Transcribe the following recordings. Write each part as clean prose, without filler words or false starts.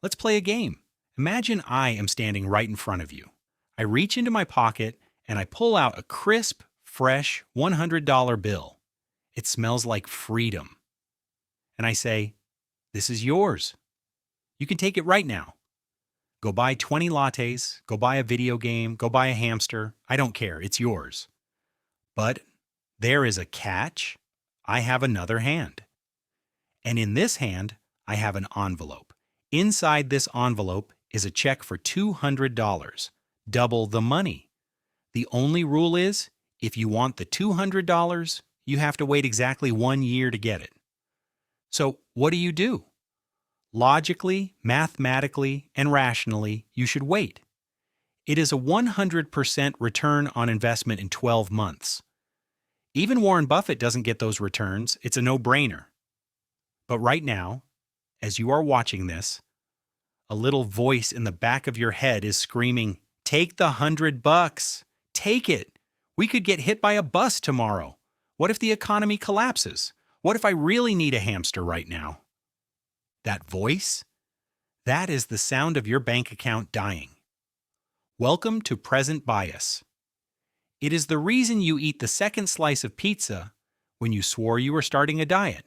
Let's play a game. Imagine I am standing right in front of you. I reach into my pocket and I pull out a crisp, fresh $100 bill. It smells like freedom. And I say, "This is yours. You can take it right now. Go buy 20 lattes, go buy a video game, go buy a hamster. I don't care. It's yours." But there is a catch. I have another hand. And in this hand, I have an envelope. Inside this envelope is a check for $200, double the money. The only rule is, if you want the $200, you have to wait exactly 1 year to get it. So what do? Logically, mathematically, and rationally, you should wait. It is a 100% return on investment in 12 months. Even Warren Buffett doesn't get those returns. It's a no-brainer. But right now, as you are watching this, a little voice in the back of your head is screaming, "Take the $100. Take it. We could get hit by a bus tomorrow. What if the economy collapses? What if I really need a hamster right now?" That voice? That is the sound of your bank account dying. Welcome to present bias. It is the reason you eat the second slice of pizza when you swore you were starting a diet.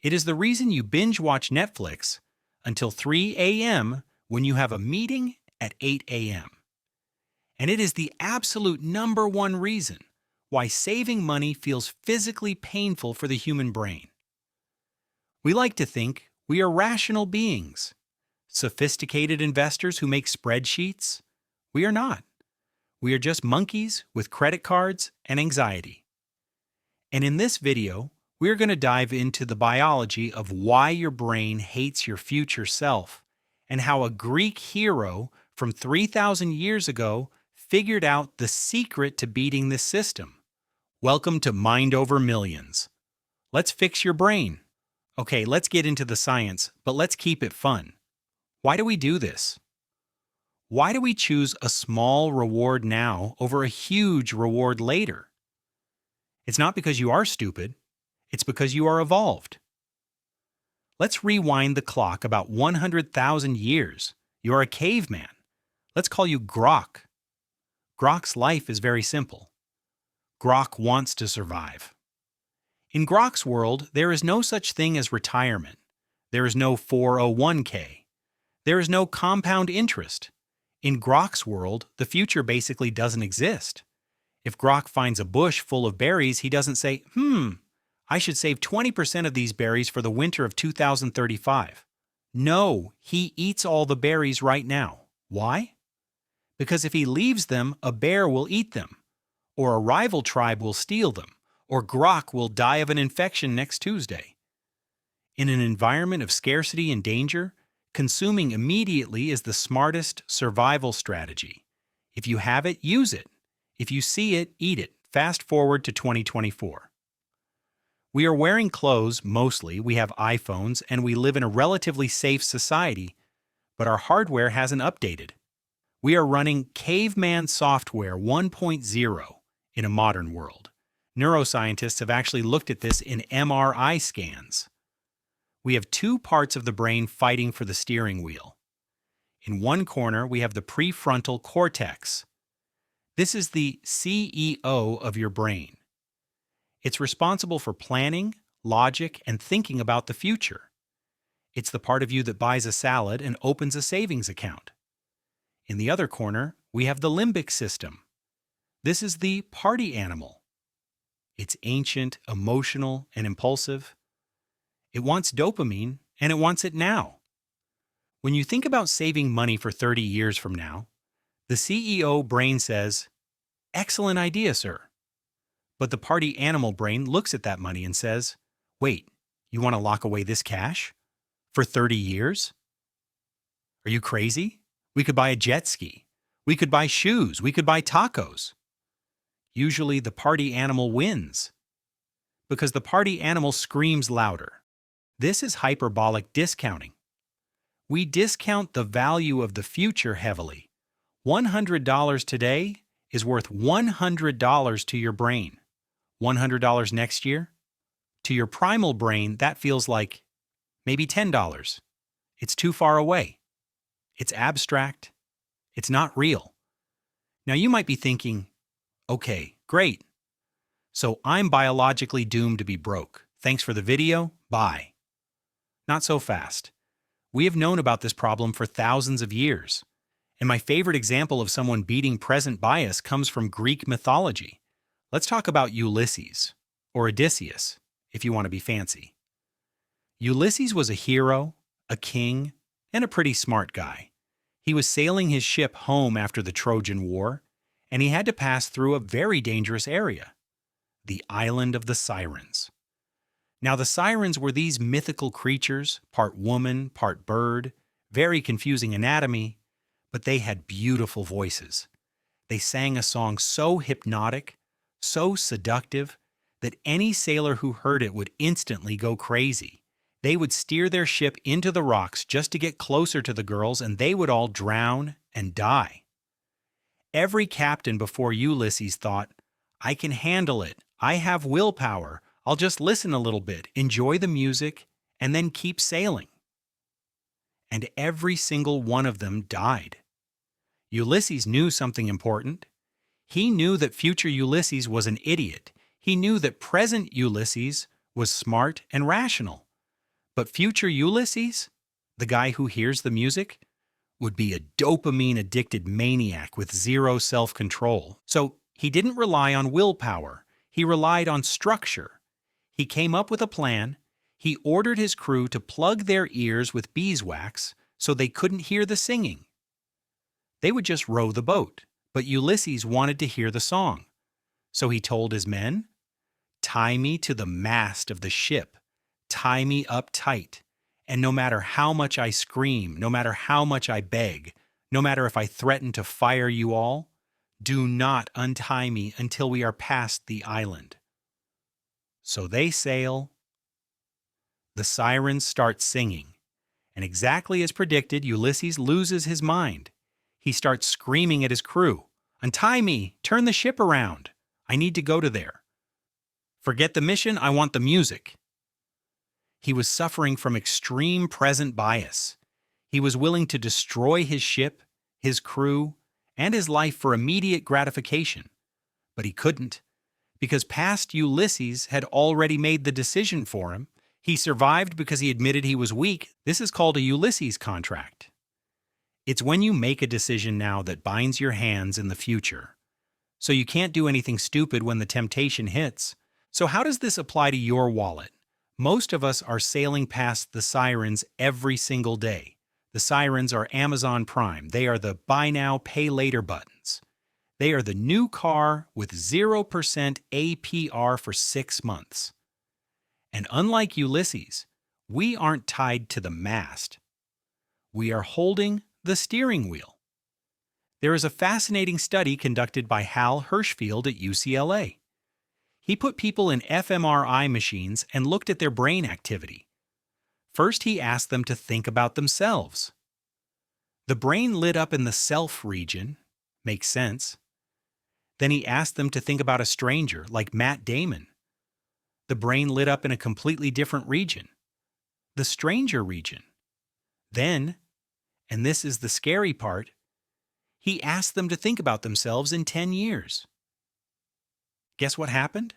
It is the reason you binge watch Netflix until 3 a.m. when you have a meeting at 8 a.m. And it is the absolute number one reason why saving money feels physically painful for the human brain. We like to think we are rational beings, sophisticated investors who make spreadsheets. We are not. We are just monkeys with credit cards and anxiety. And in this video, we are going to dive into the biology of why your brain hates your future self and how a Greek hero from 3,000 years ago figured out the secret to beating this system. Welcome to Mind Over Millions. Let's fix your brain. Okay, let's get into the science, but let's keep it fun. Why do we do this? Why do we choose a small reward now over a huge reward later? It's not because you are stupid. It's because you are evolved. Let's rewind the clock about 100,000 years. You are a caveman. Let's call you Grok. Grok's life is very simple. Grok wants to survive. In Grok's world, there is no such thing as retirement. There is no 401k. There is no compound interest. In Grok's world, the future basically doesn't exist. If Grok finds a bush full of berries, he doesn't say, I should save 20% of these berries for the winter of 2035. No, he eats all the berries right now. Why? Because if he leaves them, a bear will eat them, or a rival tribe will steal them, or Grok will die of an infection next Tuesday. In an environment of scarcity and danger, consuming immediately is the smartest survival strategy. If you have it, use it. If you see it, eat it. Fast forward to 2024. We are wearing clothes mostly, we have iPhones, and we live in a relatively safe society, but our hardware hasn't updated. We are running Caveman software 1.0 in a modern world. Neuroscientists have actually looked at this in MRI scans. We have two parts of the brain fighting for the steering wheel. In one corner, we have the prefrontal cortex. This is the CEO of your brain. It's responsible for planning, logic, and thinking about the future. It's the part of you that buys a salad and opens a savings account. In the other corner, we have the limbic system. This is the party animal. It's ancient, emotional, and impulsive. It wants dopamine, and it wants it now. When you think about saving money for 30 years from now, the CEO brain says, "Excellent idea, sir." But the party animal brain looks at that money and says, "Wait, you want to lock away this cash? For 30 years? Are you crazy? We could buy a jet ski. We could buy shoes. We could buy tacos." Usually the party animal wins, because the party animal screams louder. This is hyperbolic discounting. We discount the value of the future heavily. $100 today is worth $100 to your brain. $100 next year? To your primal brain, that feels like maybe $10. It's too far away. It's abstract. It's not real. Now you might be thinking, okay, great. So I'm biologically doomed to be broke. Thanks for the video. Bye. Not so fast. We have known about this problem for thousands of years. And my favorite example of someone beating present bias comes from Greek mythology. Let's talk about Ulysses, or Odysseus, if you want to be fancy. Ulysses was a hero, a king, and a pretty smart guy. He was sailing his ship home after the Trojan War, and he had to pass through a very dangerous area, the island of the Sirens. Now, the Sirens were these mythical creatures, part woman, part bird, very confusing anatomy, but they had beautiful voices. They sang a song so hypnotic, so seductive, that any sailor who heard it would instantly go crazy. They would steer their ship into the rocks just to get closer to the girls, and they would all drown and die. Every captain before Ulysses thought, I can handle it. I have willpower. I'll just listen a little bit, enjoy the music, and then keep sailing. And every single one of them died. Ulysses knew something important. He knew that future Ulysses was an idiot. He knew that present Ulysses was smart and rational. But future Ulysses, the guy who hears the music, would be a dopamine-addicted maniac with zero self-control. So he didn't rely on willpower. He relied on structure. He came up with a plan. He ordered his crew to plug their ears with beeswax so they couldn't hear the singing. They would just row the boat, but Ulysses wanted to hear the song. So he told his men, tie me to the mast of the ship, tie me up tight, and no matter how much I scream, no matter how much I beg, no matter if I threaten to fire you all, do not untie me until we are past the island. So they sail. The sirens start singing, and exactly as predicted, Ulysses loses his mind. He starts screaming at his crew, untie me, turn the ship around. I need to go to there. Forget the mission, I want the music. He was suffering from extreme present bias. He was willing to destroy his ship, his crew, and his life for immediate gratification. But he couldn't, because past Ulysses had already made the decision for him. He survived because he admitted he was weak. This is called a Ulysses Contract. It's when you make a decision now that binds your hands in the future. So you can't do anything stupid when the temptation hits. So how does this apply to your wallet? Most of us are sailing past the sirens every single day. The sirens are Amazon Prime. They are the buy now, pay later buttons. They are the new car with 0% APR for 6 months. And unlike Ulysses, we aren't tied to the mast. We are holding the steering wheel. There is a fascinating study conducted by Hal Hirschfield at UCLA. He put people in fMRI machines and looked at their brain activity. First, he asked them to think about themselves. The brain lit up in the self region. Makes sense. Then he asked them to think about a stranger, like Matt Damon. The brain lit up in a completely different region, the stranger region. Then, and this is the scary part, he asked them to think about themselves in 10 years. Guess what happened?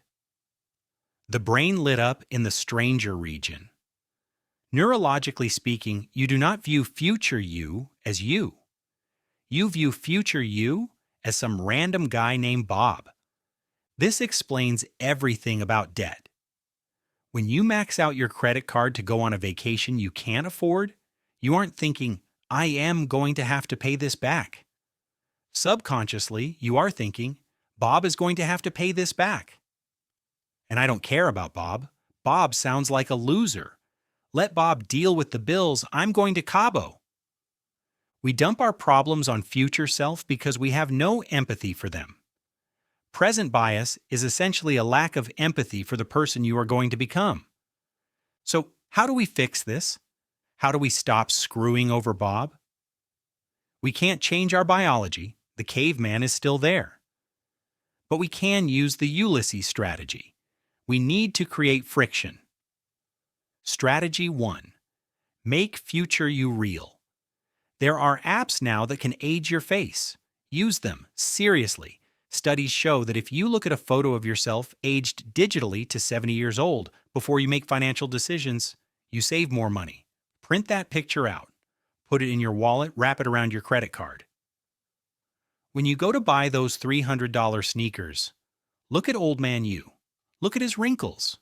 The brain lit up in the stranger region. Neurologically speaking, you do not view future you as you. You view future you as some random guy named Bob. This explains everything about debt. When you max out your credit card to go on a vacation you can't afford, you aren't thinking, I am going to have to pay this back. Subconsciously, you are thinking, Bob is going to have to pay this back. And I don't care about Bob. Bob sounds like a loser. Let Bob deal with the bills. I'm going to Cabo. We dump our problems on future self because we have no empathy for them. Present bias is essentially a lack of empathy for the person you are going to become. So, how do we fix this? How do we stop screwing over Bob? We can't change our biology. The caveman is still there. But we can use the Ulysses strategy. We need to create friction. Strategy 1. Make future you real. There are apps now that can age your face. Use them, seriously. Studies show that if you look at a photo of yourself aged digitally to 70 years old before you make financial decisions, you save more money. Print that picture out. Put it in your wallet, wrap it around your credit card. When you go to buy those $300 sneakers, look at old man you. Look at his wrinkles.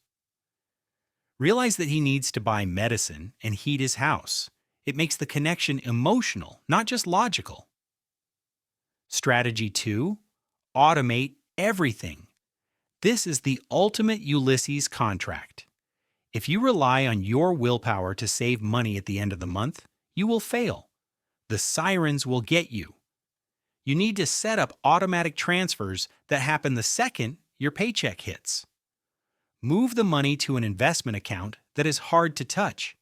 Realize that he needs to buy medicine and heat his house. It makes the connection emotional, not just logical. Strategy 2. Automate everything. This is the ultimate Ulysses contract. If you rely on your willpower to save money at the end of the month, you will fail. The sirens will get you. You need to set up automatic transfers that happen the second your paycheck hits. Move the money to an investment account that is hard to touch.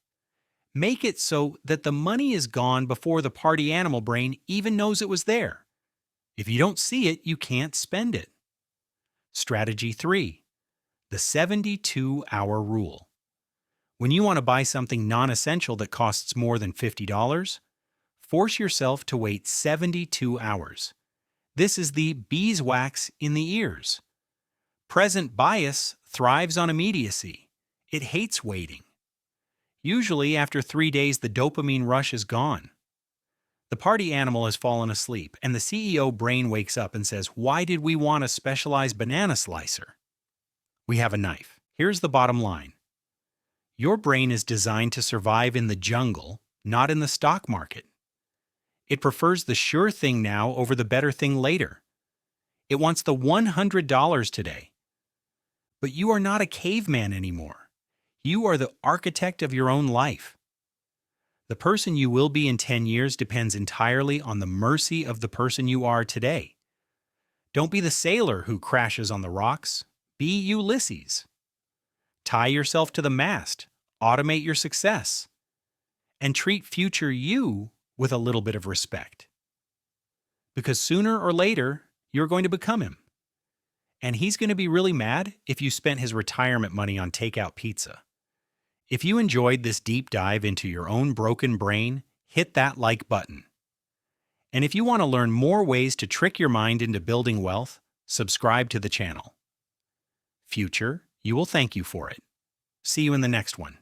Make it so that the money is gone before the party animal brain even knows it was there. If you don't see it, you can't spend it. Strategy 3. The 72-hour rule. When you want to buy something non-essential that costs more than $50, force yourself to wait 72 hours. This is the beeswax in the ears. Present bias thrives on immediacy. It hates waiting. Usually, after 3 days, the dopamine rush is gone. The party animal has fallen asleep, and the CEO brain wakes up and says, "Why did we want a specialized banana slicer?" We have a knife. Here's the bottom line. Your brain is designed to survive in the jungle, not in the stock market. It prefers the sure thing now over the better thing later. It wants the $100 today. But you are not a caveman anymore. You are the architect of your own life. The person you will be in 10 years depends entirely on the mercy of the person you are today. Don't be the sailor who crashes on the rocks. Be Ulysses. Tie yourself to the mast. Automate your success. And treat future you with a little bit of respect. Because sooner or later, you're going to become him. And he's going to be really mad if you spent his retirement money on takeout pizza. If you enjoyed this deep dive into your own broken brain, hit that like button. And if you want to learn more ways to trick your mind into building wealth, subscribe to the channel. Future, you will thank you for it. See you in the next one.